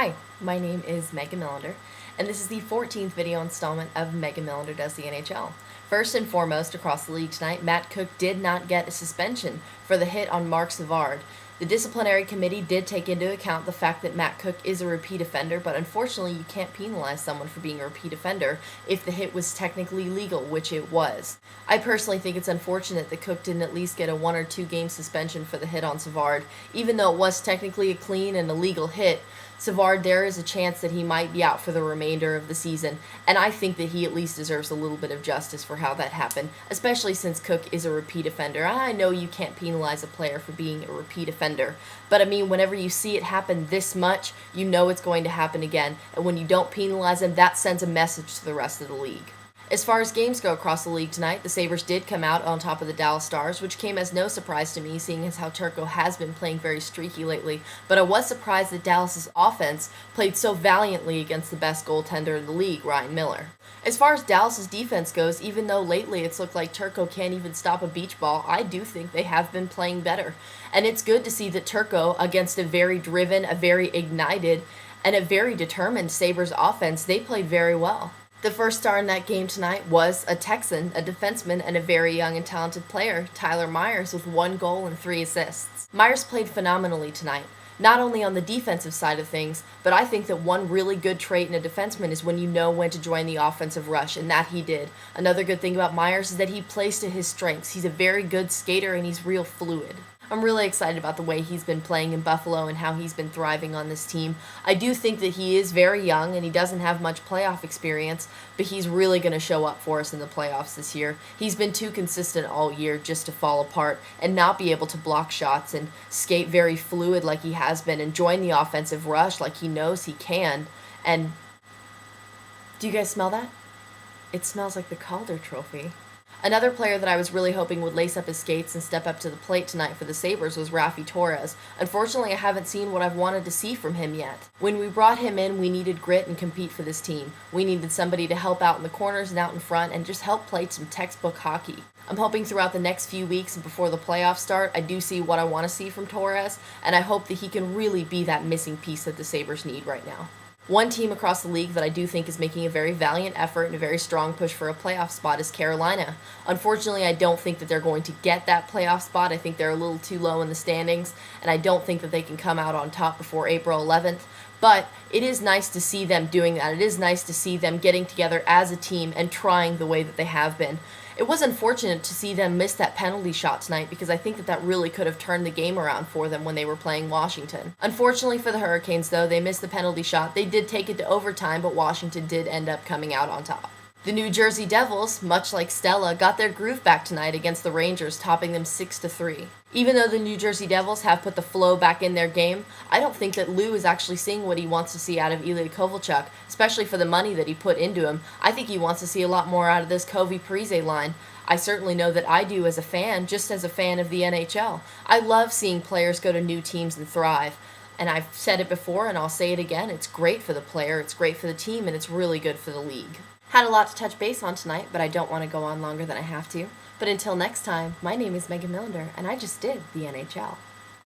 Hi, my name is Megan Millender, and this is the 14th video installment of Megan Millender Does the NHL. First and foremost, across the league tonight, Matt Cooke did not get a suspension for the hit on Mark Savard. The disciplinary committee did take into account the fact that Matt Cooke is a repeat offender, but unfortunately you can't penalize someone for being a repeat offender if the hit was technically legal, which it was. I personally think it's unfortunate that Cooke didn't at least get a 1 or 2 game suspension for the hit on Savard. Even though it was technically a clean and a legal hit, Savard, there is a chance that he might be out for the remainder of the season, and I think that he at least deserves a little bit of justice for how that happened, especially since Cooke is a repeat offender. I know you can't penalize a player for being a repeat offender, but I mean, whenever you see it happen this much, you know it's going to happen again, and when you don't penalize him, that sends a message to the rest of the league. As far as games go across the league tonight, the Sabres did come out on top of the Dallas Stars, which came as no surprise to me, seeing as how Turco has been playing very streaky lately, but I was surprised that Dallas's offense played so valiantly against the best goaltender in the league, Ryan Miller. As far as Dallas's defense goes, even though lately it's looked like Turco can't even stop a beach ball, I do think they have been playing better. And it's good to see that Turco, against a very driven, a very ignited, and a very determined Sabres offense, they played very well. The first star in that game tonight was a Texan, a defenseman, and a very young and talented player, Tyler Myers, with 1 goal and 3 assists. Myers played phenomenally tonight, not only on the defensive side of things, but I think that one really good trait in a defenseman is when you know when to join the offensive rush, and that he did. Another good thing about Myers is that he plays to his strengths. He's a very good skater, and he's real fluid. I'm really excited about the way he's been playing in Buffalo and how he's been thriving on this team. I do think that he is very young and he doesn't have much playoff experience, but he's really going to show up for us in the playoffs this year. He's been too consistent all year just to fall apart and not be able to block shots and skate very fluid like he has been and join the offensive rush like he knows he can. And do you guys smell that? It smells like the Calder Trophy. Another player that I was really hoping would lace up his skates and step up to the plate tonight for the Sabres was Raffi Torres. Unfortunately, I haven't seen what I've wanted to see from him yet. When we brought him in, we needed grit and compete for this team. We needed somebody to help out in the corners and out in front and just help play some textbook hockey. I'm hoping throughout the next few weeks and before the playoffs start, I do see what I want to see from Torres, and I hope that he can really be that missing piece that the Sabres need right now. One team across the league that I do think is making a very valiant effort and a very strong push for a playoff spot is Carolina. Unfortunately, I don't think that they're going to get that playoff spot. I think they're a little too low in the standings, and I don't think that they can come out on top before April 11th. But it is nice to see them doing that. It is nice to see them getting together as a team and trying the way that they have been. It was unfortunate to see them miss that penalty shot tonight because I think that that really could have turned the game around for them when they were playing Washington. Unfortunately for the Hurricanes, though, they missed the penalty shot. They did take it to overtime, but Washington did end up coming out on top. The New Jersey Devils, much like Stella, got their groove back tonight against the Rangers, topping them 6-3. Even though the New Jersey Devils have put the flow back in their game, I don't think that Lou is actually seeing what he wants to see out of Ilya Kovalchuk, especially for the money that he put into him. I think he wants to see a lot more out of this Covey-Parise line. I certainly know that I do as a fan, just as a fan of the NHL. I love seeing players go to new teams and thrive. And I've said it before and I'll say it again, it's great for the player, it's great for the team, and it's really good for the league. Had a lot to touch base on tonight, but I don't want to go on longer than I have to. But until next time, my name is Megan Millender, and I just did the NHL.